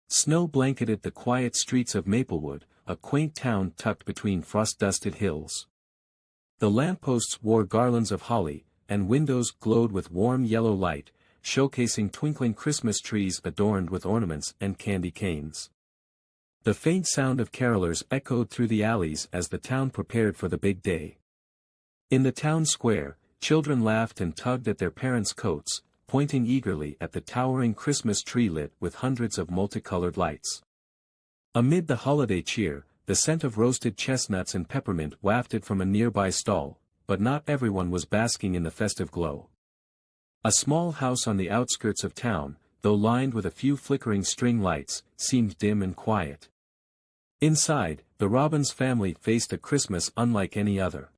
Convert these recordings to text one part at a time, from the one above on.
Snow blanketed the quiet streets of Maplewood, a quaint town tucked between frost-dusted hills. The lampposts wore garlands of holly, and windows glowed with warm yellow light, showcasing twinkling Christmas trees adorned with ornaments and candy canes. The faint sound of carolers echoed through the alleys as the town prepared for the big day. In the town square, children laughed and tugged at their parents' coats, pointing eagerly at the towering Christmas tree lit with hundreds of multicolored lights. Amid the holiday cheer, the scent of roasted chestnuts and peppermint wafted from a nearby stall, but not everyone was basking in the festive glow. A small house on the outskirts of town, though lined with a few flickering string lights, seemed dim and quiet. Inside, the Robbins family faced a Christmas unlike any other.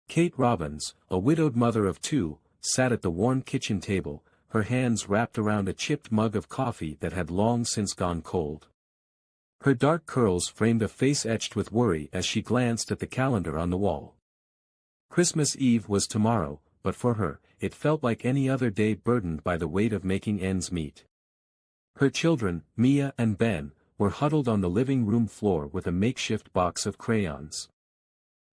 Kate Robbins, a widowed mother of two, sat at the warm kitchen table, her hands wrapped around a chipped mug of coffee that had long since gone cold. Her dark curls framed a face etched with worry as she glanced at the calendar on the wall. Christmas Eve was tomorrow, but for her, it felt like any other day burdened by the weight of making ends meet. Her children, Mia and Ben, were huddled on the living room floor with a makeshift box of crayons.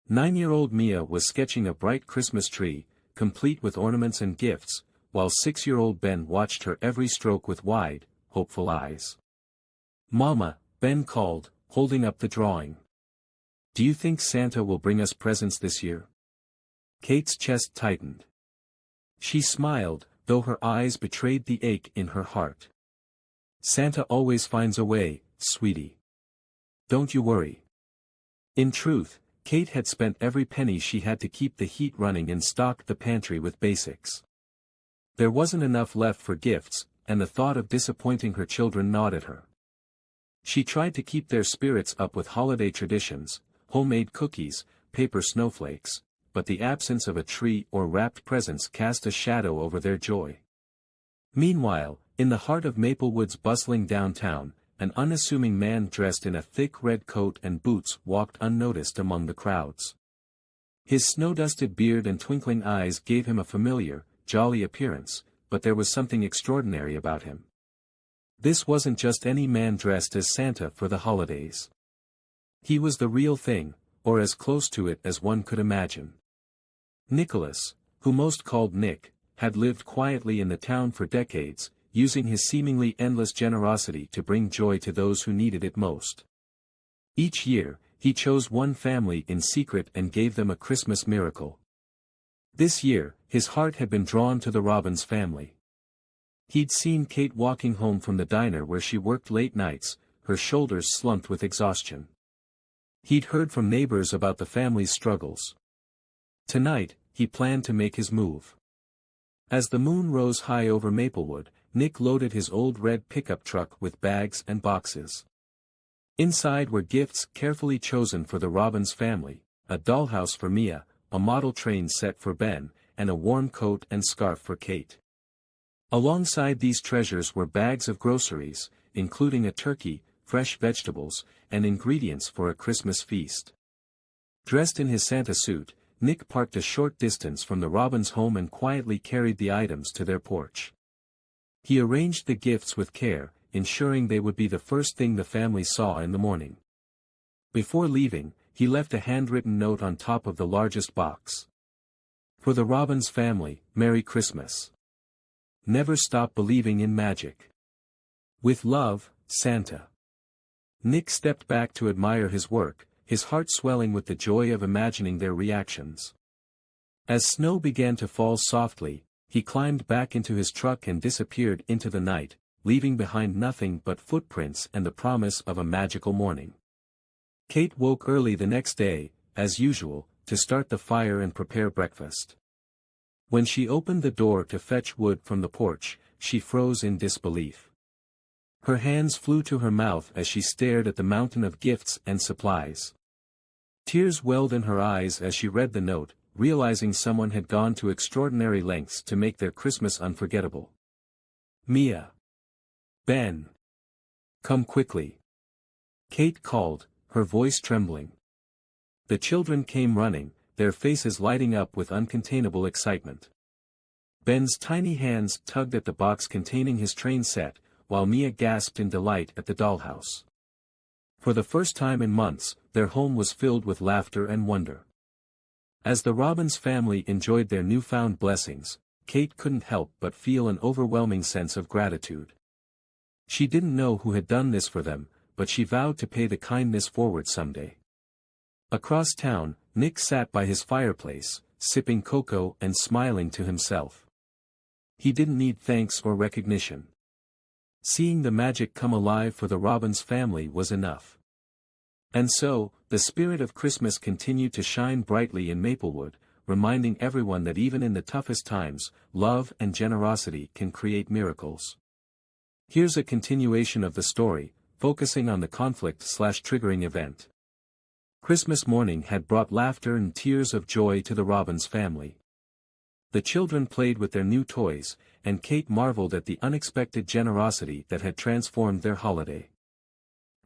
9-year-old Mia was sketching a bright Christmas tree, complete with ornaments and gifts, while 6-year-old Ben watched her every stroke with wide, hopeful eyes. "Mama," Ben called, holding up the drawing. "Do you think Santa will bring us presents this year?" Kate's chest tightened. She smiled, though her eyes betrayed the ache in her heart. "Santa always finds a way, sweetie. Don't you worry." In truth, Kate had spent every penny she had to keep the heat running and stocked the pantry with basics. There wasn't enough left for gifts, and the thought of disappointing her children gnawed at her. She tried to keep their spirits up with holiday traditions, homemade cookies, paper snowflakes, but the absence of a tree or wrapped presents cast a shadow over their joy. Meanwhile, in the heart of Maplewood's bustling downtown, an unassuming man dressed in a thick red coat and boots walked unnoticed among the crowds. His snow-dusted beard and twinkling eyes gave him a familiar, jolly appearance, but there was something extraordinary about him. This wasn't just any man dressed as Santa for the holidays. He was the real thing, or as close to it as one could imagine. Nicholas, who most called Nick, had lived quietly in the town for decades, using his seemingly endless generosity to bring joy to those who needed it most. Each year, he chose one family in secret and gave them a Christmas miracle. This year, his heart had been drawn to the Robbins family. He'd seen Kate walking home from the diner where she worked late nights, her shoulders slumped with exhaustion. He'd heard from neighbors about the family's struggles. Tonight, he planned to make his move. As the moon rose high over Maplewood, Nick loaded his old red pickup truck with bags and boxes. Inside were gifts carefully chosen for the Robbins family, a dollhouse for Mia, a model train set for Ben, and a warm coat and scarf for Kate. Alongside these treasures were bags of groceries, including a turkey, fresh vegetables, and ingredients for a Christmas feast. Dressed in his Santa suit, Nick parked a short distance from the Robbins home and quietly carried the items to their porch. He arranged the gifts with care, ensuring they would be the first thing the family saw in the morning. Before leaving, he left a handwritten note on top of the largest box. "For the Robbins family, Merry Christmas. Never stop believing in magic. With love, Santa." Nick stepped back to admire his work, his heart swelling with the joy of imagining their reactions. As snow began to fall softly, he climbed back into his truck and disappeared into the night, leaving behind nothing but footprints and the promise of a magical morning. Kate woke early the next day, as usual, to start the fire and prepare breakfast. When she opened the door to fetch wood from the porch, she froze in disbelief. Her hands flew to her mouth as she stared at the mountain of gifts and supplies. Tears welled in her eyes as she read the note, realizing someone had gone to extraordinary lengths to make their Christmas unforgettable. "Mia. Ben. Come quickly." Kate called, her voice trembling. The children came running, their faces lighting up with uncontainable excitement. Ben's tiny hands tugged at the box containing his train set, while Mia gasped in delight at the dollhouse. For the first time in months, their home was filled with laughter and wonder. As the Robbins family enjoyed their newfound blessings, Kate couldn't help but feel an overwhelming sense of gratitude. She didn't know who had done this for them, but she vowed to pay the kindness forward someday. Across town, Nick sat by his fireplace, sipping cocoa and smiling to himself. He didn't need thanks or recognition. Seeing the magic come alive for the Robbins family was enough. And so, the spirit of Christmas continued to shine brightly in Maplewood, reminding everyone that even in the toughest times, love and generosity can create miracles. Here's a continuation of the story, focusing on the conflict/triggering event. Christmas morning had brought laughter and tears of joy to the Robbins family. The children played with their new toys, and Kate marveled at the unexpected generosity that had transformed their holiday.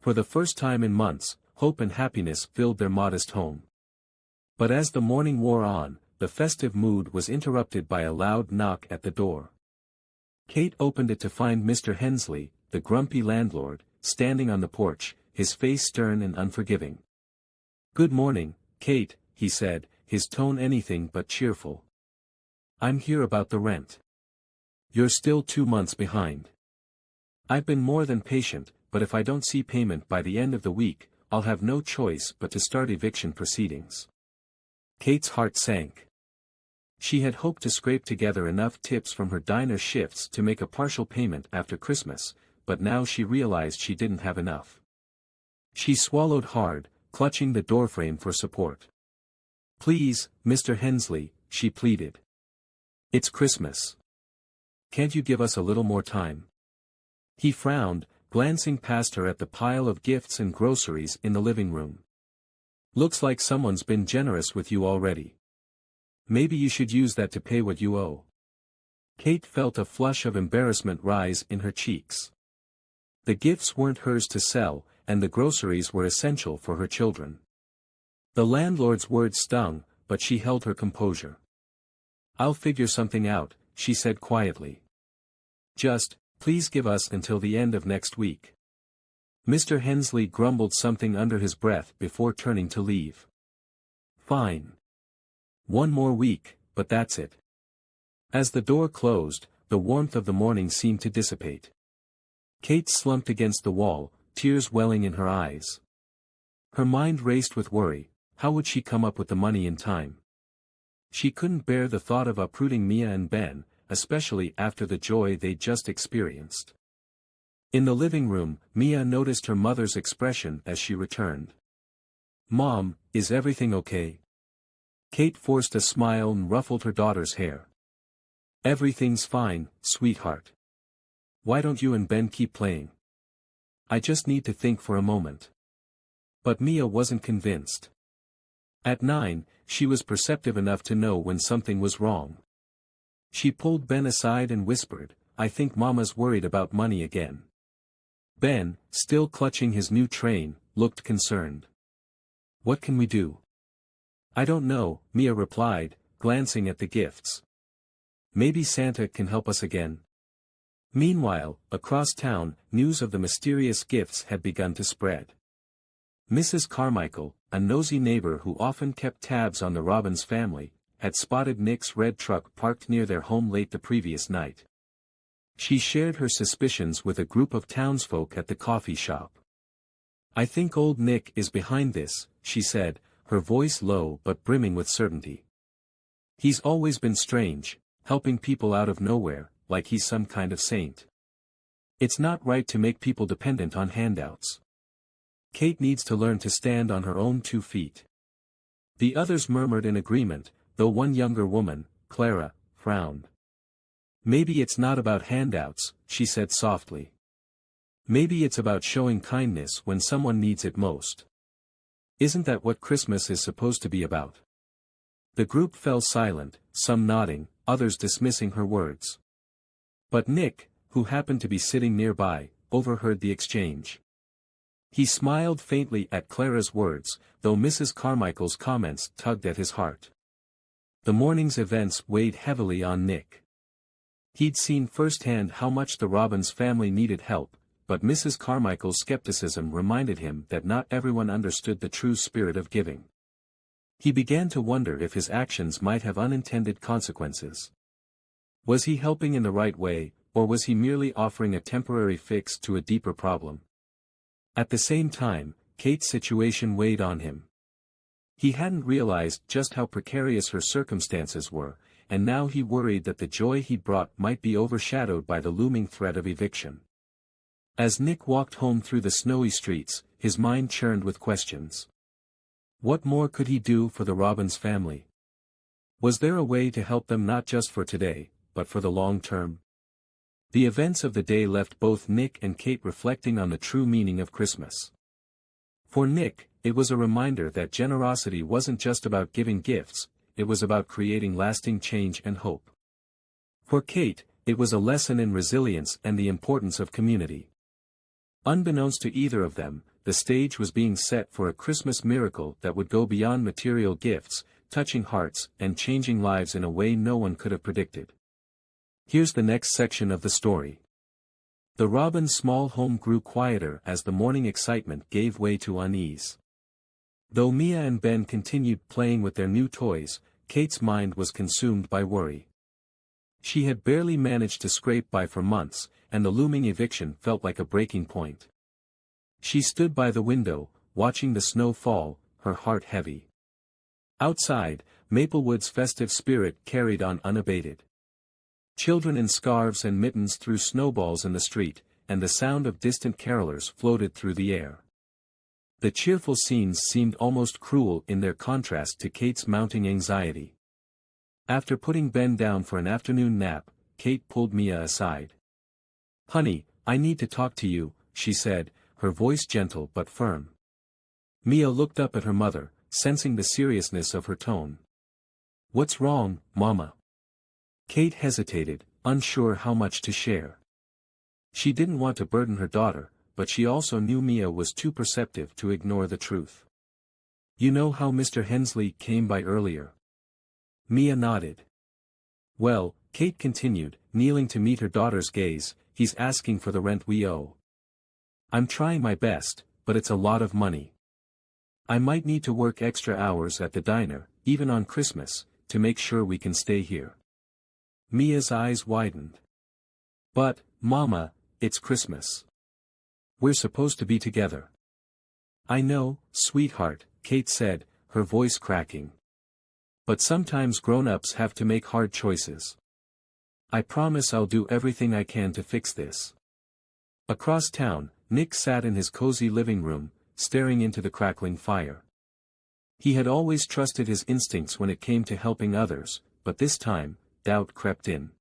For the first time in months, hope and happiness filled their modest home. But as the morning wore on, the festive mood was interrupted by a loud knock at the door. Kate opened it to find Mr. Hensley, the grumpy landlord, standing on the porch, his face stern and unforgiving. "Good morning, Kate," he said, his tone anything but cheerful. "I'm here about the rent. You're still 2 months behind. I've been more than patient, but if I don't see payment by the end of the week, I'll have no choice but to start eviction proceedings." Kate's heart sank. She had hoped to scrape together enough tips from her diner shifts to make a partial payment after Christmas, but now she realized she didn't have enough. She swallowed hard, clutching the doorframe for support. "Please, Mr. Hensley," she pleaded. "It's Christmas. Can't you give us a little more time?" He frowned, glancing past her at the pile of gifts and groceries in the living room. "Looks like someone's been generous with you already. Maybe you should use that to pay what you owe." Kate felt a flush of embarrassment rise in her cheeks. The gifts weren't hers to sell, and the groceries were essential for her children. The landlord's words stung, but she held her composure. "I'll figure something out," she said quietly. "Just, please give us until the end of next week." Mr. Hensley grumbled something under his breath before turning to leave. "Fine. 1 more week, but that's it." As the door closed, the warmth of the morning seemed to dissipate. Kate slumped against the wall, tears welling in her eyes. Her mind raced with worry. How would she come up with the money in time? She couldn't bear the thought of uprooting Mia and Ben, especially after the joy they'd just experienced. In the living room, Mia noticed her mother's expression as she returned. "Mom, is everything okay?" Kate forced a smile and ruffled her daughter's hair. "Everything's fine, sweetheart. Why don't you and Ben keep playing? I just need to think for a moment." But Mia wasn't convinced. At 9, she was perceptive enough to know when something was wrong. She pulled Ben aside and whispered, "I think Mama's worried about money again." Ben, still clutching his new train, looked concerned. "What can we do?" "I don't know," Mia replied, glancing at the gifts. "Maybe Santa can help us again." Meanwhile, across town, news of the mysterious gifts had begun to spread. Mrs. Carmichael, a nosy neighbor who often kept tabs on the Robbins family, had spotted Nick's red truck parked near their home late the previous night. She shared her suspicions with a group of townsfolk at the coffee shop. "I think old Nick is behind this," she said, her voice low but brimming with certainty. "He's always been strange, helping people out of nowhere, like he's some kind of saint. It's not right to make people dependent on handouts. Kate needs to learn to stand on her own 2 feet." The others murmured in agreement, though one younger woman, Clara, frowned. "Maybe it's not about handouts," she said softly. "Maybe it's about showing kindness when someone needs it most. Isn't that what Christmas is supposed to be about?" The group fell silent, some nodding, others dismissing her words. But Nick, who happened to be sitting nearby, overheard the exchange. He smiled faintly at Clara's words, though Mrs. Carmichael's comments tugged at his heart. The morning's events weighed heavily on Nick. He'd seen firsthand how much the Robbins family needed help, but Mrs. Carmichael's skepticism reminded him that not everyone understood the true spirit of giving. He began to wonder if his actions might have unintended consequences. Was he helping in the right way, or was he merely offering a temporary fix to a deeper problem? At the same time, Kate's situation weighed on him. He hadn't realized just how precarious her circumstances were, and now he worried that the joy he brought might be overshadowed by the looming threat of eviction. As Nick walked home through the snowy streets, his mind churned with questions. What more could he do for the Robbins family? Was there a way to help them not just for today, but for the long term? The events of the day left both Nick and Kate reflecting on the true meaning of Christmas. For Nick, it was a reminder that generosity wasn't just about giving gifts, it was about creating lasting change and hope. For Kate, it was a lesson in resilience and the importance of community. Unbeknownst to either of them, the stage was being set for a Christmas miracle that would go beyond material gifts, touching hearts and changing lives in a way no one could have predicted. Here's the next section of the story. The Robbins' small home grew quieter as the morning excitement gave way to unease. Though Mia and Ben continued playing with their new toys, Kate's mind was consumed by worry. She had barely managed to scrape by for months, and the looming eviction felt like a breaking point. She stood by the window, watching the snow fall, her heart heavy. Outside, Maplewood's festive spirit carried on unabated. Children in scarves and mittens threw snowballs in the street, and the sound of distant carolers floated through the air. The cheerful scenes seemed almost cruel in their contrast to Kate's mounting anxiety. After putting Ben down for an afternoon nap, Kate pulled Mia aside. "Honey, I need to talk to you," she said, her voice gentle but firm. Mia looked up at her mother, sensing the seriousness of her tone. "What's wrong, Mama?" Kate hesitated, unsure how much to share. She didn't want to burden her daughter, but she also knew Mia was too perceptive to ignore the truth. "You know how Mr. Hensley came by earlier?" Mia nodded. "Well," Kate continued, kneeling to meet her daughter's gaze, "he's asking for the rent we owe. I'm trying my best, but it's a lot of money. I might need to work extra hours at the diner, even on Christmas, to make sure we can stay here." Mia's eyes widened. "But, Mama, it's Christmas. We're supposed to be together." "I know, sweetheart," Kate said, her voice cracking. "But sometimes grown-ups have to make hard choices. I promise I'll do everything I can to fix this." Across town, Nick sat in his cozy living room, staring into the crackling fire. He had always trusted his instincts when it came to helping others, but this time, doubt crept in.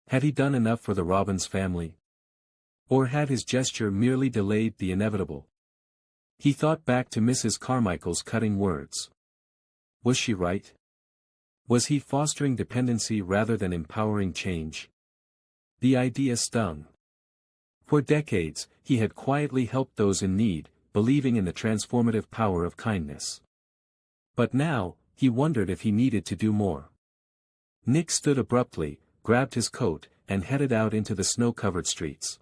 Had he done enough for the Robbins family? Or had his gesture merely delayed the inevitable? He thought back to Mrs. Carmichael's cutting words. Was she right? Was he fostering dependency rather than empowering change? The idea stung. For decades, he had quietly helped those in need, believing in the transformative power of kindness. But now, he wondered if he needed to do more. Nick stood abruptly, grabbed his coat, and headed out into the snow-covered streets.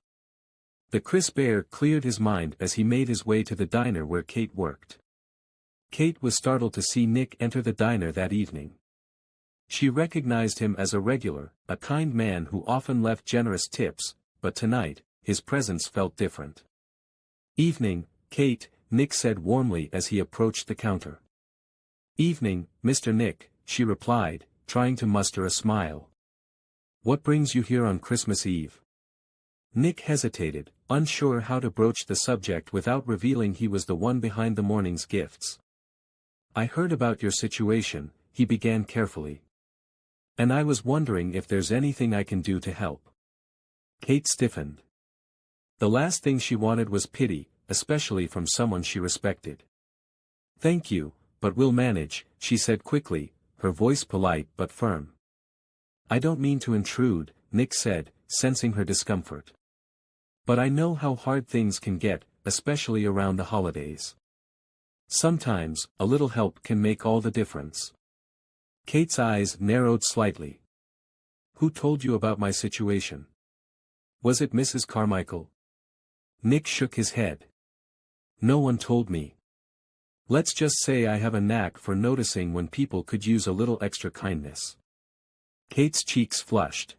The crisp air cleared his mind as he made his way to the diner where Kate worked. Kate was startled to see Nick enter the diner that evening. She recognized him as a regular, a kind man who often left generous tips, but tonight, his presence felt different. "Evening, Kate," Nick said warmly as he approached the counter. "Evening, Mr. Nick," she replied, trying to muster a smile. "What brings you here on Christmas Eve?" Nick hesitated, unsure how to broach the subject without revealing he was the one behind the morning's gifts. "I heard about your situation," he began carefully. "And I was wondering if there's anything I can do to help." Kate stiffened. The last thing she wanted was pity, especially from someone she respected. "Thank you, but we'll manage," she said quickly, her voice polite but firm. "I don't mean to intrude," Nick said, sensing her discomfort. "But I know how hard things can get, especially around the holidays. Sometimes, a little help can make all the difference." Kate's eyes narrowed slightly. Who told you about my situation? Was it Mrs. Carmichael? Nick shook his head. No one told me. Let's just say I have a knack for noticing when people could use a little extra kindness. Kate's cheeks flushed.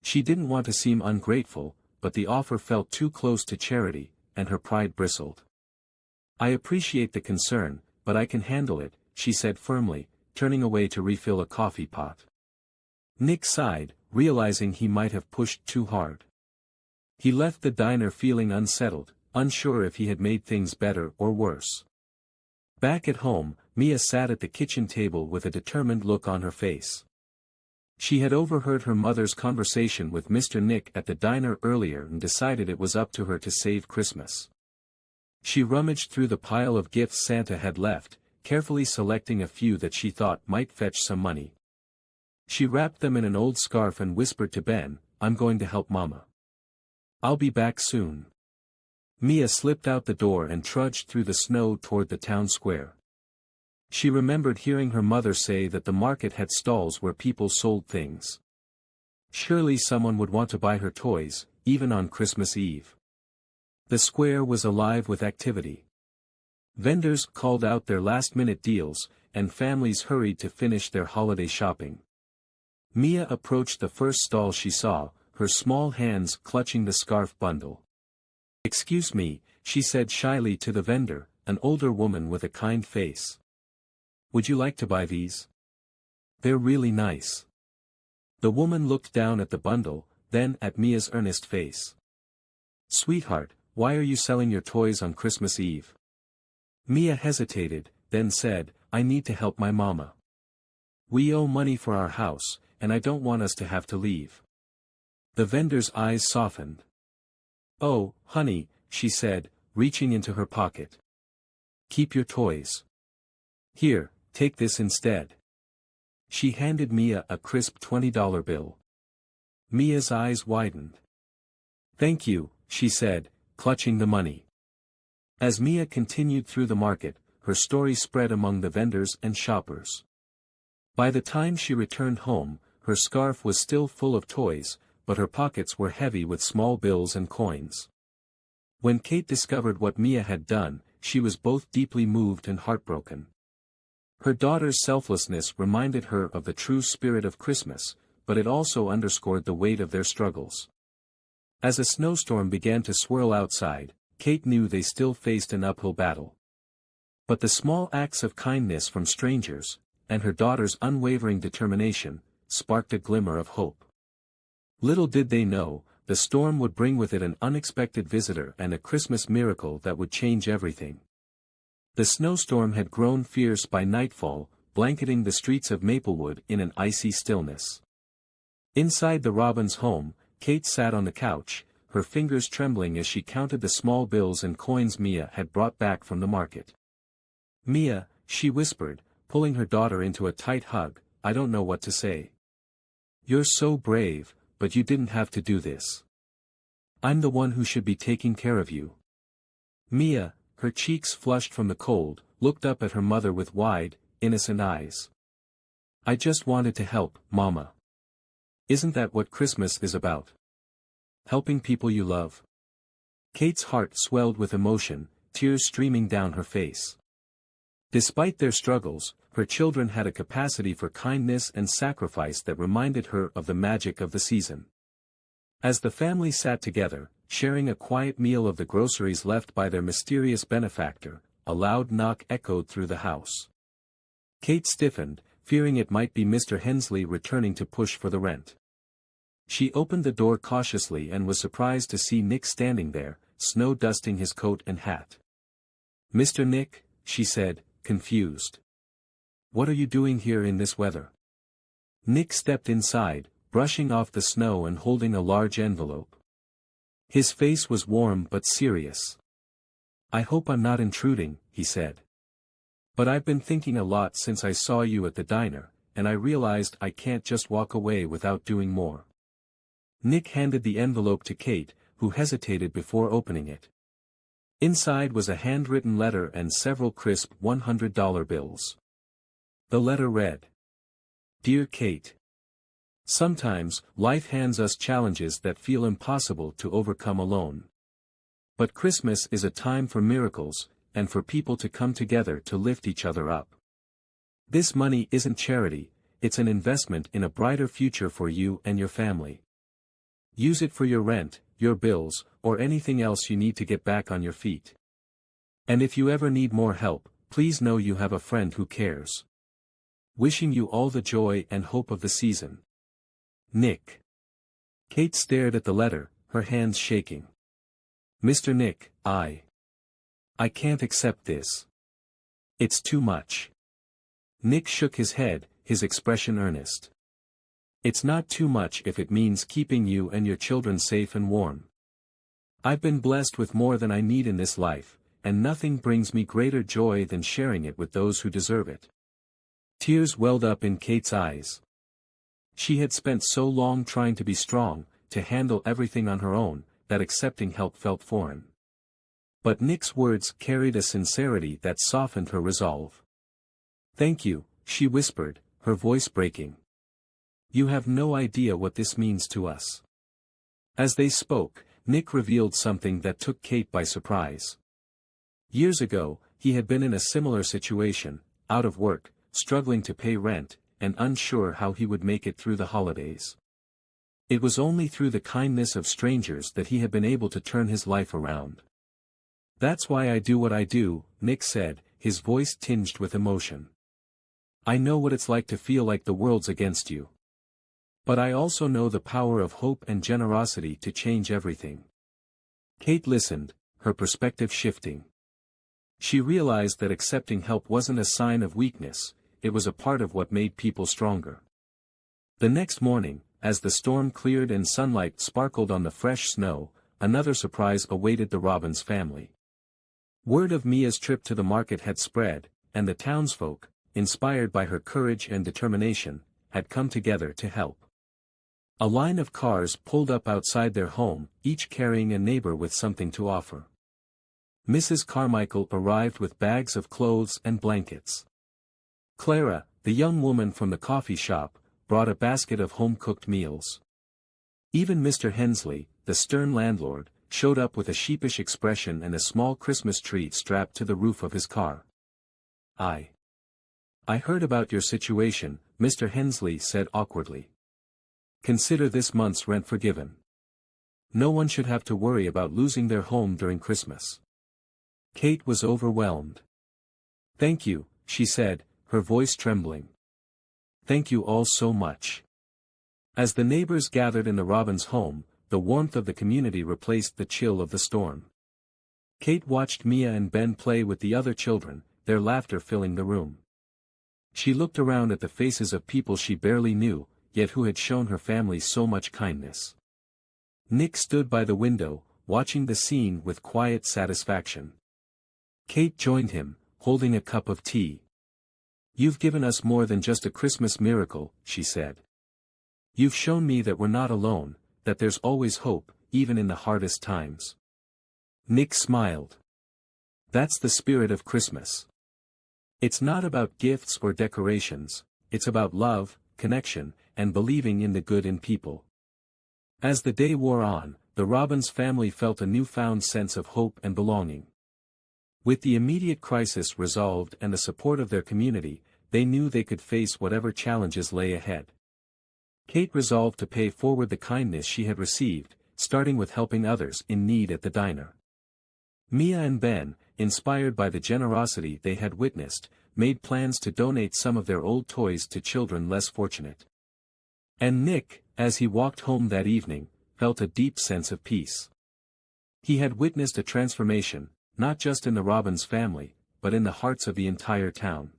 She didn't want to seem ungrateful, but the offer felt too close to charity, and her pride bristled. I appreciate the concern, but I can handle it, she said firmly, turning away to refill a coffee pot. Nick sighed, realizing he might have pushed too hard. He left the diner feeling unsettled, unsure if he had made things better or worse. Back at home, Mia sat at the kitchen table with a determined look on her face. She had overheard her mother's conversation with Mr. Nick at the diner earlier and decided it was up to her to save Christmas. She rummaged through the pile of gifts Santa had left, carefully selecting a few that she thought might fetch some money. She wrapped them in an old scarf and whispered to Ben, "I'm going to help Mama. I'll be back soon." Mia slipped out the door and trudged through the snow toward the town square. She remembered hearing her mother say that the market had stalls where people sold things. Surely someone would want to buy her toys, even on Christmas Eve. The square was alive with activity. Vendors called out their last-minute deals, and families hurried to finish their holiday shopping. Mia approached the first stall she saw, her small hands clutching the scarf bundle. "Excuse me," she said shyly to the vendor, an older woman with a kind face. "Would you like to buy these? They're really nice." The woman looked down at the bundle, then at Mia's earnest face. "Sweetheart, why are you selling your toys on Christmas Eve?" Mia hesitated, then said, "I need to help my mama. We owe money for our house, and I don't want us to have to leave." The vendor's eyes softened. "Oh, honey," she said, reaching into her pocket. "Keep your toys. Here, take this instead." She handed Mia a crisp $20 bill. Mia's eyes widened. "Thank you," she said, clutching the money. As Mia continued through the market, her story spread among the vendors and shoppers. By the time she returned home, her scarf was still full of toys, but her pockets were heavy with small bills and coins. When Kate discovered what Mia had done, she was both deeply moved and heartbroken. Her daughter's selflessness reminded her of the true spirit of Christmas, but it also underscored the weight of their struggles. As a snowstorm began to swirl outside, Kate knew they still faced an uphill battle. But the small acts of kindness from strangers, and her daughter's unwavering determination, sparked a glimmer of hope. Little did they know, the storm would bring with it an unexpected visitor and a Christmas miracle that would change everything. The snowstorm had grown fierce by nightfall, blanketing the streets of Maplewood in an icy stillness. Inside the Robins' home, Kate sat on the couch, her fingers trembling as she counted the small bills and coins Mia had brought back from the market. "Mia," she whispered, pulling her daughter into a tight hug, "I don't know what to say. You're so brave, but you didn't have to do this. I'm the one who should be taking care of you." Mia, her cheeks flushed from the cold, looked up at her mother with wide, innocent eyes. "I just wanted to help, Mama. Isn't that what Christmas is about? Helping people you love?" Kate's heart swelled with emotion, tears streaming down her face. Despite their struggles, her children had a capacity for kindness and sacrifice that reminded her of the magic of the season. As the family sat together, sharing a quiet meal of the groceries left by their mysterious benefactor, a loud knock echoed through the house. Kate stiffened, fearing it might be Mr. Hensley returning to push for the rent. She opened the door cautiously and was surprised to see Nick standing there, snow dusting his coat and hat. "Mr. Nick," she said, confused. "What are you doing here in this weather?" Nick stepped inside, brushing off the snow and holding a large envelope. His face was warm but serious. "I hope I'm not intruding," he said. "But I've been thinking a lot since I saw you at the diner, and I realized I can't just walk away without doing more." Nick handed the envelope to Kate, who hesitated before opening it. Inside was a handwritten letter and several crisp $100 bills. The letter read, "Dear Kate, Sometimes, life hands us challenges that feel impossible to overcome alone. But Christmas is a time for miracles, and for people to come together to lift each other up. This money isn't charity, it's an investment in a brighter future for you and your family. Use it for your rent, your bills, or anything else you need to get back on your feet. And if you ever need more help, please know you have a friend who cares. Wishing you all the joy and hope of the season. Nick. Kate stared at the letter, her hands shaking. Mr. Nick, I can't accept this. It's too much. Nick shook his head, his expression earnest. It's not too much if it means keeping you and your children safe and warm. I've been blessed with more than I need in this life, and nothing brings me greater joy than sharing it with those who deserve it. Tears welled up in Kate's eyes. She had spent so long trying to be strong, to handle everything on her own, that accepting help felt foreign. But Nick's words carried a sincerity that softened her resolve. Thank you, she whispered, her voice breaking. You have no idea what this means to us. As they spoke, Nick revealed something that took Kate by surprise. Years ago, he had been in a similar situation, out of work, struggling to pay rent, and unsure how he would make it through the holidays. It was only through the kindness of strangers that he had been able to turn his life around. That's why I do what I do, Nick said, his voice tinged with emotion. I know what it's like to feel like the world's against you. But I also know the power of hope and generosity to change everything. Kate listened, her perspective shifting. She realized that accepting help wasn't a sign of weakness, it was a part of what made people stronger. The next morning, as the storm cleared and sunlight sparkled on the fresh snow, another surprise awaited the Robbins family. Word of Mia's trip to the market had spread, and the townsfolk, inspired by her courage and determination, had come together to help. A line of cars pulled up outside their home, each carrying a neighbor with something to offer. Mrs. Carmichael arrived with bags of clothes and blankets. Clara, the young woman from the coffee shop, brought a basket of home-cooked meals. Even Mr. Hensley, the stern landlord, showed up with a sheepish expression and a small Christmas tree strapped to the roof of his car. I heard about your situation, Mr. Hensley said awkwardly. Consider this month's rent forgiven. No one should have to worry about losing their home during Christmas. Kate was overwhelmed. Thank you, she said, her voice trembling. Thank you all so much. As the neighbors gathered in the Robbins home, the warmth of the community replaced the chill of the storm. Kate watched Mia and Ben play with the other children, their laughter filling the room. She looked around at the faces of people she barely knew, yet who had shown her family so much kindness. Nick stood by the window, watching the scene with quiet satisfaction. Kate joined him, holding a cup of tea. You've given us more than just a Christmas miracle, she said. You've shown me that we're not alone, that there's always hope, even in the hardest times. Nick smiled. That's the spirit of Christmas. It's not about gifts or decorations, it's about love, connection, and believing in the good in people. As the day wore on, the Robbins family felt a newfound sense of hope and belonging. With the immediate crisis resolved and the support of their community, they knew they could face whatever challenges lay ahead. Kate resolved to pay forward the kindness she had received, starting with helping others in need at the diner. Mia and Ben, inspired by the generosity they had witnessed, made plans to donate some of their old toys to children less fortunate. And Nick, as he walked home that evening, felt a deep sense of peace. He had witnessed a transformation, not just in the Robbins family, but in the hearts of the entire town.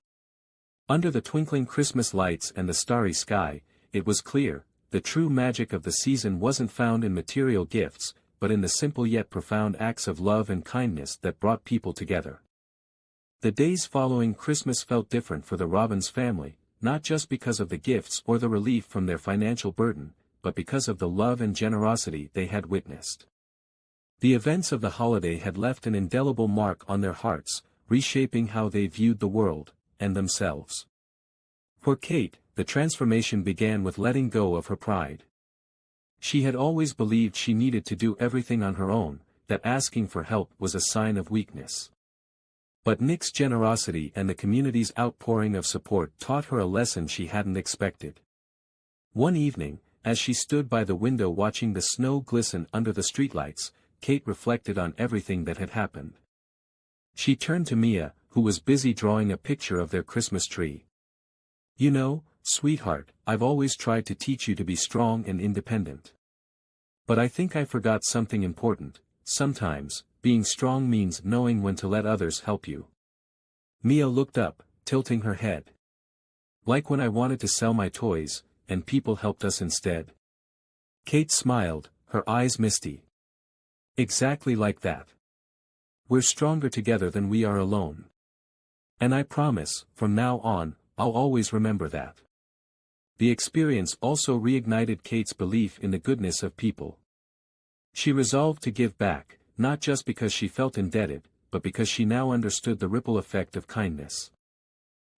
Under the twinkling Christmas lights and the starry sky, it was clear, the true magic of the season wasn't found in material gifts, but in the simple yet profound acts of love and kindness that brought people together. The days following Christmas felt different for the Robbins family, not just because of the gifts or the relief from their financial burden, but because of the love and generosity they had witnessed. The events of the holiday had left an indelible mark on their hearts, reshaping how they viewed the world, and themselves. For Kate, the transformation began with letting go of her pride. She had always believed she needed to do everything on her own, that asking for help was a sign of weakness. But Nick's generosity and the community's outpouring of support taught her a lesson she hadn't expected. One evening, as she stood by the window watching the snow glisten under the streetlights, Kate reflected on everything that had happened. She turned to Mia, who was busy drawing a picture of their Christmas tree. "You know, sweetheart, I've always tried to teach you to be strong and independent. But I think I forgot something important. Sometimes, being strong means knowing when to let others help you." Mia looked up, tilting her head. "Like when I wanted to sell my toys, and people helped us instead." Kate smiled, her eyes misty. "Exactly like that. We're stronger together than we are alone. And I promise, from now on, I'll always remember that." The experience also reignited Kate's belief in the goodness of people. She resolved to give back, not just because she felt indebted, but because she now understood the ripple effect of kindness.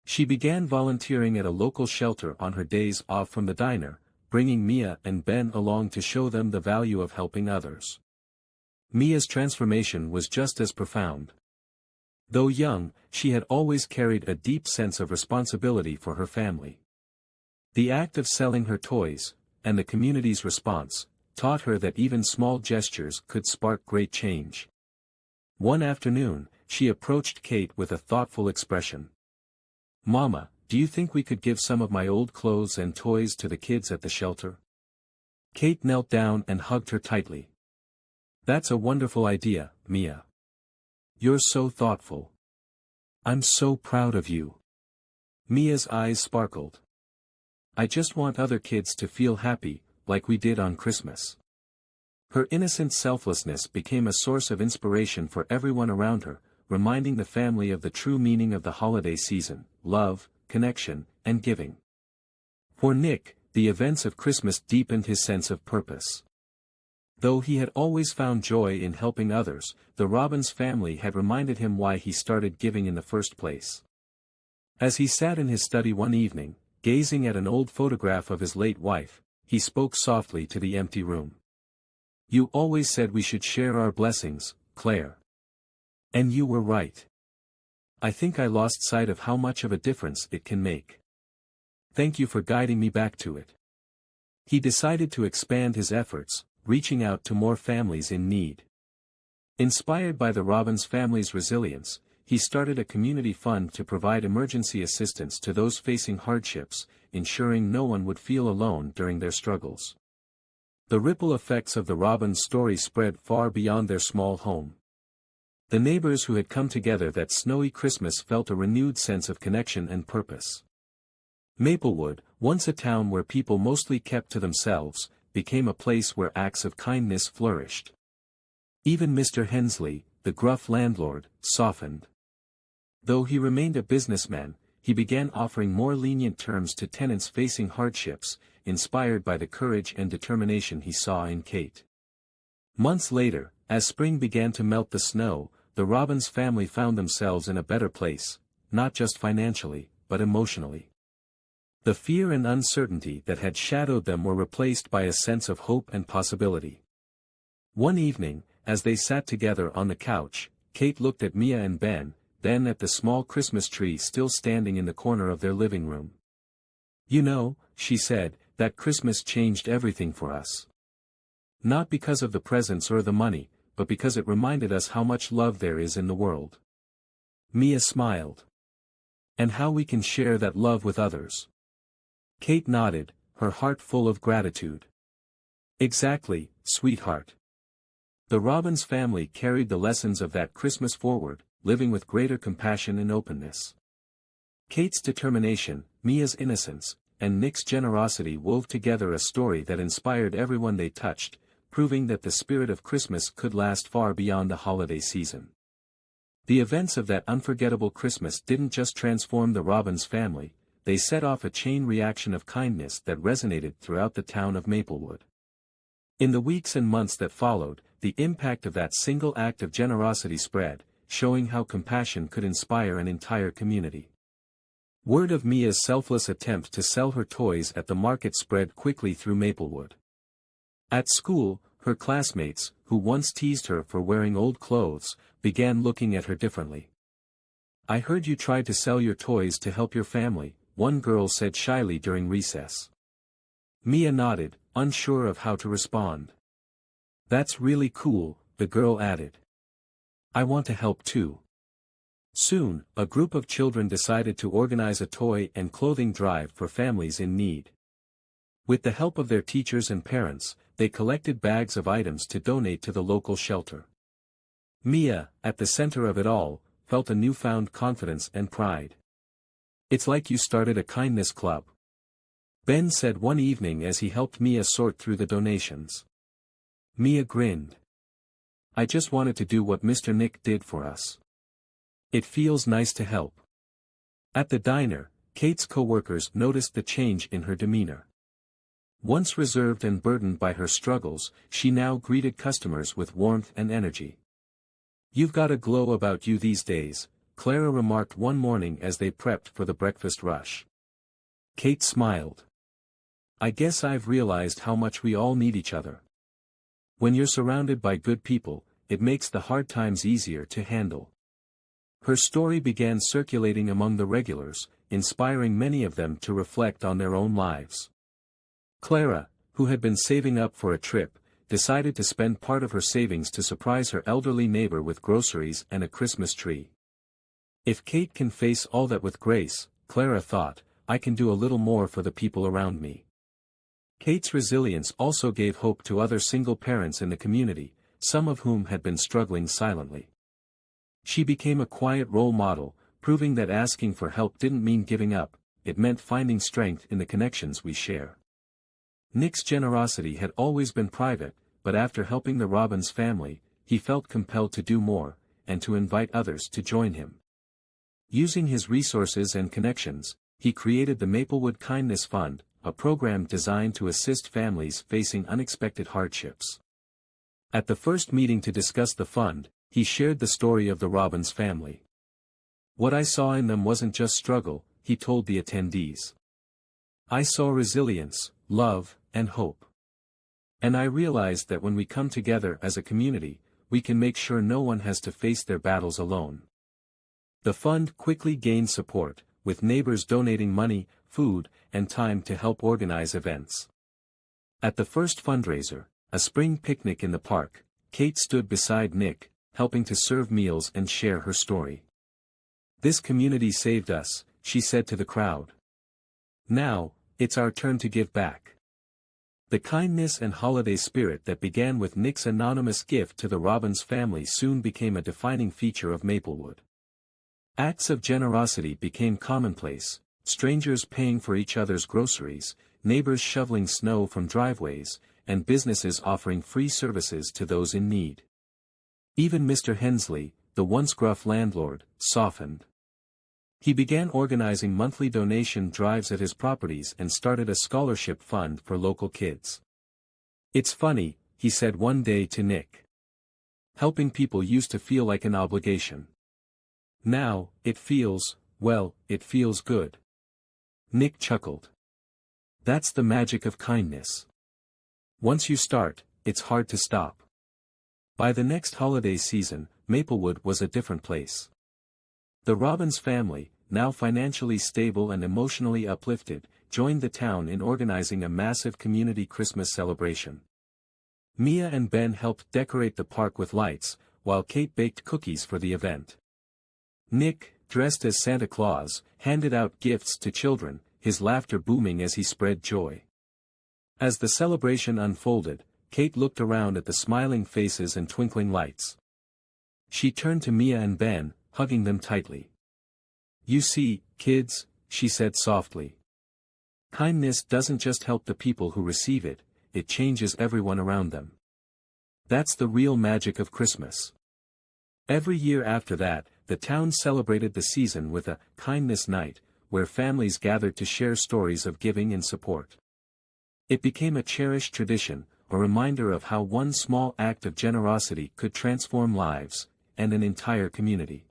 She began volunteering at a local shelter on her days off from the diner, bringing Mia and Ben along to show them the value of helping others. Mia's transformation was just as profound. Though young, she had always carried a deep sense of responsibility for her family. The act of selling her toys, and the community's response, taught her that even small gestures could spark great change. One afternoon, she approached Kate with a thoughtful expression. "Mama, do you think we could give some of my old clothes and toys to the kids at the shelter?" Kate knelt down and hugged her tightly. "That's a wonderful idea, Mia. You're so thoughtful. I'm so proud of you." Mia's eyes sparkled. "I just want other kids to feel happy, like we did on Christmas." Her innocent selflessness became a source of inspiration for everyone around her, reminding the family of the true meaning of the holiday season: love, connection, and giving. For Nick, the events of Christmas deepened his sense of purpose. Though he had always found joy in helping others, the Robbins family had reminded him why he started giving in the first place. As he sat in his study one evening, gazing at an old photograph of his late wife, he spoke softly to the empty room. "You always said we should share our blessings, Claire. And you were right. I think I lost sight of how much of a difference it can make. Thank you for guiding me back to it." He decided to expand his efforts, reaching out to more families in need. Inspired by the Robbins family's resilience, he started a community fund to provide emergency assistance to those facing hardships, ensuring no one would feel alone during their struggles. The ripple effects of the Robbins story spread far beyond their small home. The neighbors who had come together that snowy Christmas felt a renewed sense of connection and purpose. Maplewood, once a town where people mostly kept to themselves, became a place where acts of kindness flourished. Even Mr. Hensley, the gruff landlord, softened. Though he remained a businessman, he began offering more lenient terms to tenants facing hardships, inspired by the courage and determination he saw in Kate. Months later, as spring began to melt the snow, the Robbins family found themselves in a better place, not just financially, but emotionally. The fear and uncertainty that had shadowed them were replaced by a sense of hope and possibility. One evening, as they sat together on the couch, Kate looked at Mia and Ben, then at the small Christmas tree still standing in the corner of their living room. "You know," she said, "that Christmas changed everything for us. Not because of the presents or the money, but because it reminded us how much love there is in the world." Mia smiled. "And how we can share that love with others." Kate nodded, her heart full of gratitude. "Exactly, sweetheart." The Robbins family carried the lessons of that Christmas forward, living with greater compassion and openness. Kate's determination, Mia's innocence, and Nick's generosity wove together a story that inspired everyone they touched, proving that the spirit of Christmas could last far beyond the holiday season. The events of that unforgettable Christmas didn't just transform the Robbins family, they set off a chain reaction of kindness that resonated throughout the town of Maplewood. In the weeks and months that followed, the impact of that single act of generosity spread, showing how compassion could inspire an entire community. Word of Mia's selfless attempt to sell her toys at the market spread quickly through Maplewood. At school, her classmates, who once teased her for wearing old clothes, began looking at her differently. "I heard you tried to sell your toys to help your family," one girl said shyly during recess. Mia nodded, unsure of how to respond. "That's really cool," the girl added. "I want to help too." Soon, a group of children decided to organize a toy and clothing drive for families in need. With the help of their teachers and parents, they collected bags of items to donate to the local shelter. Mia, at the center of it all, felt a newfound confidence and pride. "It's like you started a kindness club," Ben said one evening as he helped Mia sort through the donations. Mia grinned. "I just wanted to do what Mr. Nick did for us. It feels nice to help." At the diner, Kate's co-workers noticed the change in her demeanor. Once reserved and burdened by her struggles, she now greeted customers with warmth and energy. "You've got a glow about you these days," Clara remarked one morning as they prepped for the breakfast rush. Kate smiled. "I guess I've realized how much we all need each other. When you're surrounded by good people, it makes the hard times easier to handle." Her story began circulating among the regulars, inspiring many of them to reflect on their own lives. Clara, who had been saving up for a trip, decided to spend part of her savings to surprise her elderly neighbor with groceries and a Christmas tree. "If Kate can face all that with grace," Clara thought, "I can do a little more for the people around me." Kate's resilience also gave hope to other single parents in the community, some of whom had been struggling silently. She became a quiet role model, proving that asking for help didn't mean giving up, it meant finding strength in the connections we share. Nick's generosity had always been private, but after helping the Robbins family, he felt compelled to do more, and to invite others to join him. Using his resources and connections, he created the Maplewood Kindness Fund, a program designed to assist families facing unexpected hardships. At the first meeting to discuss the fund, he shared the story of the Robbins family. "What I saw in them wasn't just struggle," he told the attendees. "I saw resilience, love, and hope. And I realized that when we come together as a community, we can make sure no one has to face their battles alone." The fund quickly gained support, with neighbors donating money, food, and time to help organize events. At the first fundraiser, a spring picnic in the park, Kate stood beside Nick, helping to serve meals and share her story. "This community saved us," she said to the crowd. "Now, it's our turn to give back." The kindness and holiday spirit that began with Nick's anonymous gift to the Robbins family soon became a defining feature of Maplewood. Acts of generosity became commonplace, strangers paying for each other's groceries, neighbors shoveling snow from driveways, and businesses offering free services to those in need. Even Mr. Hensley, the once gruff landlord, softened. He began organizing monthly donation drives at his properties and started a scholarship fund for local kids. "It's funny," he said one day to Nick. "Helping people used to feel like an obligation. Now, it feels good." Nick chuckled. "That's the magic of kindness. Once you start, it's hard to stop." By the next holiday season, Maplewood was a different place. The Robbins family, now financially stable and emotionally uplifted, joined the town in organizing a massive community Christmas celebration. Mia and Ben helped decorate the park with lights, while Kate baked cookies for the event. Nick, dressed as Santa Claus, handed out gifts to children, his laughter booming as he spread joy. As the celebration unfolded, Kate looked around at the smiling faces and twinkling lights. She turned to Mia and Ben, hugging them tightly. "You see, kids," she said softly. "Kindness doesn't just help the people who receive it, it changes everyone around them. That's the real magic of Christmas." Every year after that, the town celebrated the season with a kindness night, where families gathered to share stories of giving and support. It became a cherished tradition, a reminder of how one small act of generosity could transform lives, and an entire community.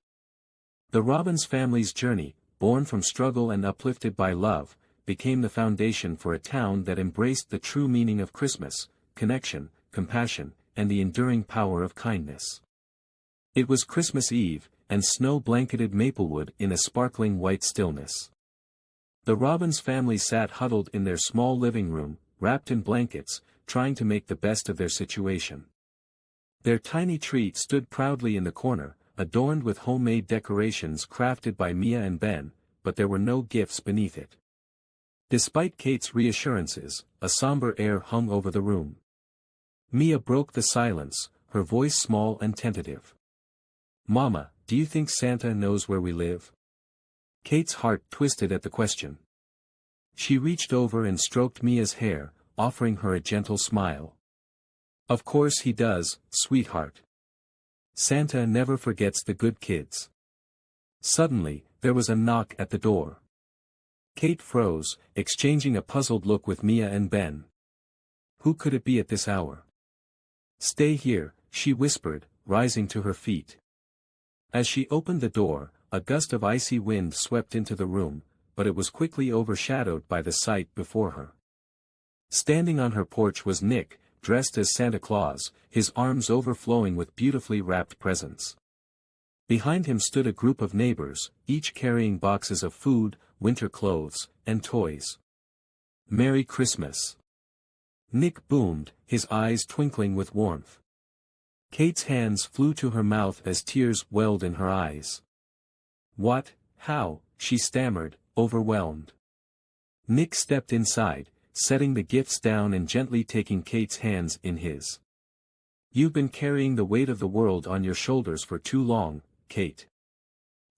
The Robbins family's journey, born from struggle and uplifted by love, became the foundation for a town that embraced the true meaning of Christmas: connection, compassion, and the enduring power of kindness. It was Christmas Eve, and snow blanketed Maplewood in a sparkling white stillness. The Robbins family sat huddled in their small living room, wrapped in blankets, trying to make the best of their situation. Their tiny tree stood proudly in the corner, adorned with homemade decorations crafted by Mia and Ben, but there were no gifts beneath it. Despite Kate's reassurances, a somber air hung over the room. Mia broke the silence, her voice small and tentative. "Mama, do you think Santa knows where we live?" Kate's heart twisted at the question. She reached over and stroked Mia's hair, offering her a gentle smile. "Of course he does, sweetheart. Santa never forgets the good kids." Suddenly, there was a knock at the door. Kate froze, exchanging a puzzled look with Mia and Ben. Who could it be at this hour? "Stay here," she whispered, rising to her feet. As she opened the door, a gust of icy wind swept into the room, but it was quickly overshadowed by the sight before her. Standing on her porch was Nick, dressed as Santa Claus, his arms overflowing with beautifully wrapped presents. Behind him stood a group of neighbors, each carrying boxes of food, winter clothes, and toys. "Merry Christmas!" Nick boomed, his eyes twinkling with warmth. Kate's hands flew to her mouth as tears welled in her eyes. "What, how?" she stammered, overwhelmed. Nick stepped inside, setting the gifts down and gently taking Kate's hands in his. "You've been carrying the weight of the world on your shoulders for too long, Kate.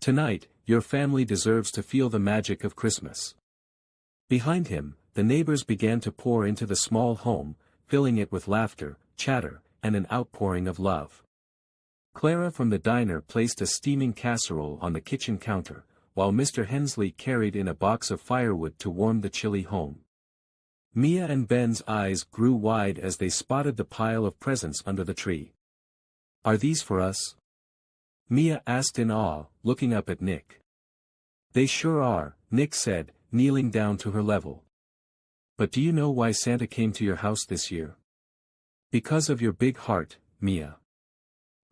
Tonight, your family deserves to feel the magic of Christmas." Behind him, the neighbors began to pour into the small home, filling it with laughter, chatter, and an outpouring of love. Clara from the diner placed a steaming casserole on the kitchen counter, while Mr. Hensley carried in a box of firewood to warm the chilly home. Mia and Ben's eyes grew wide as they spotted the pile of presents under the tree. "Are these for us?" Mia asked in awe, looking up at Nick. "They sure are," Nick said, kneeling down to her level. "But do you know why Santa came to your house this year?" "Because of your big heart, Mia.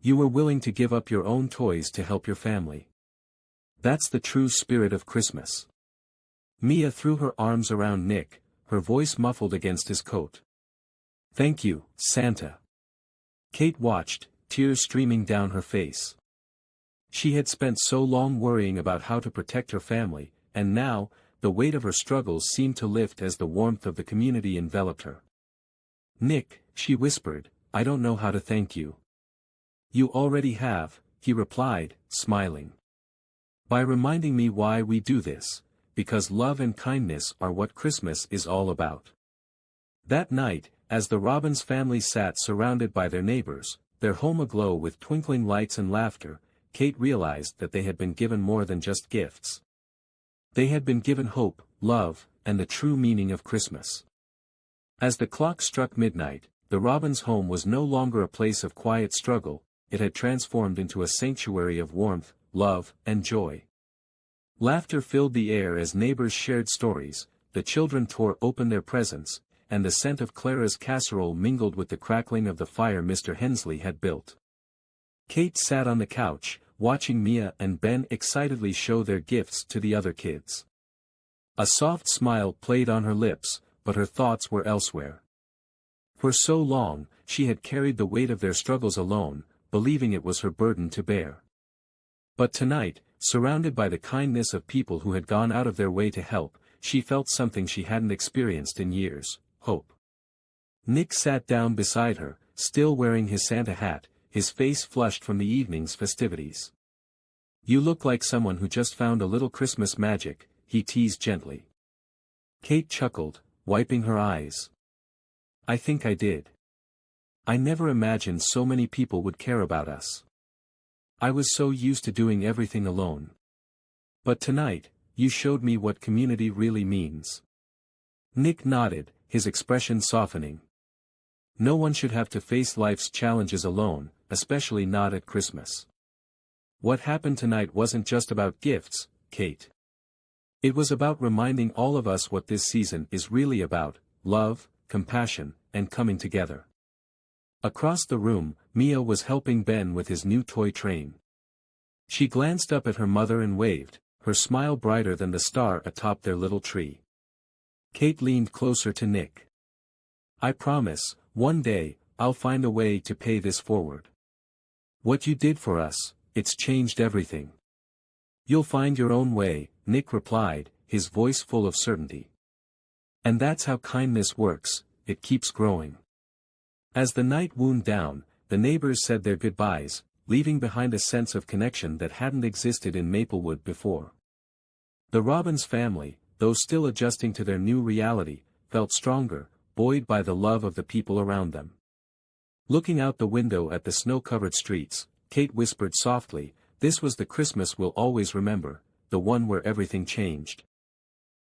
You were willing to give up your own toys to help your family. That's the true spirit of Christmas." Mia threw her arms around Nick, her voice muffled against his coat. "Thank you, Santa." Kate watched, tears streaming down her face. She had spent so long worrying about how to protect her family, and now, the weight of her struggles seemed to lift as the warmth of the community enveloped her. "Nick," she whispered, "I don't know how to thank you." "You already have," he replied, smiling. "By reminding me why we do this, because love and kindness are what Christmas is all about." That night, as the Robbins family sat surrounded by their neighbors, their home aglow with twinkling lights and laughter, Kate realized that they had been given more than just gifts. They had been given hope, love, and the true meaning of Christmas. As the clock struck midnight, the Robbins home was no longer a place of quiet struggle, it had transformed into a sanctuary of warmth, love, and joy. Laughter filled the air as neighbors shared stories, the children tore open their presents, and the scent of Clara's casserole mingled with the crackling of the fire Mr. Hensley had built. Kate sat on the couch, watching Mia and Ben excitedly show their gifts to the other kids. A soft smile played on her lips, but her thoughts were elsewhere. For so long, she had carried the weight of their struggles alone, believing it was her burden to bear. But tonight, surrounded by the kindness of people who had gone out of their way to help, she felt something she hadn't experienced in years: hope. Nick sat down beside her, still wearing his Santa hat, his face flushed from the evening's festivities. "You look like someone who just found a little Christmas magic," he teased gently. Kate chuckled, wiping her eyes. "I think I did. I never imagined so many people would care about us. I was so used to doing everything alone. But tonight, you showed me what community really means." Nick nodded, his expression softening. No one should have to face life's challenges alone, especially not at Christmas. "What happened tonight wasn't just about gifts, Kate. It was about reminding all of us what this season is really about: love, compassion, and coming together. Across the room, Mia was helping Ben with his new toy train. She glanced up at her mother and waved, her smile brighter than the star atop their little tree. Kate leaned closer to Nick. "I promise, one day, I'll find a way to pay this forward. What you did for us, it's changed everything." "You'll find your own way," Nick replied, his voice full of certainty. "And that's how kindness works, it keeps growing." As the night wound down, the neighbors said their goodbyes, leaving behind a sense of connection that hadn't existed in Maplewood before. The Robbins family, though still adjusting to their new reality, felt stronger, buoyed by the love of the people around them. Looking out the window at the snow-covered streets, Kate whispered softly, "This was the Christmas we'll always remember, the one where everything changed."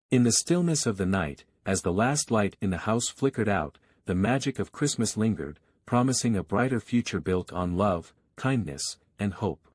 In the stillness of the night, as the last light in the house flickered out, the magic of Christmas lingered, promising a brighter future built on love, kindness, and hope.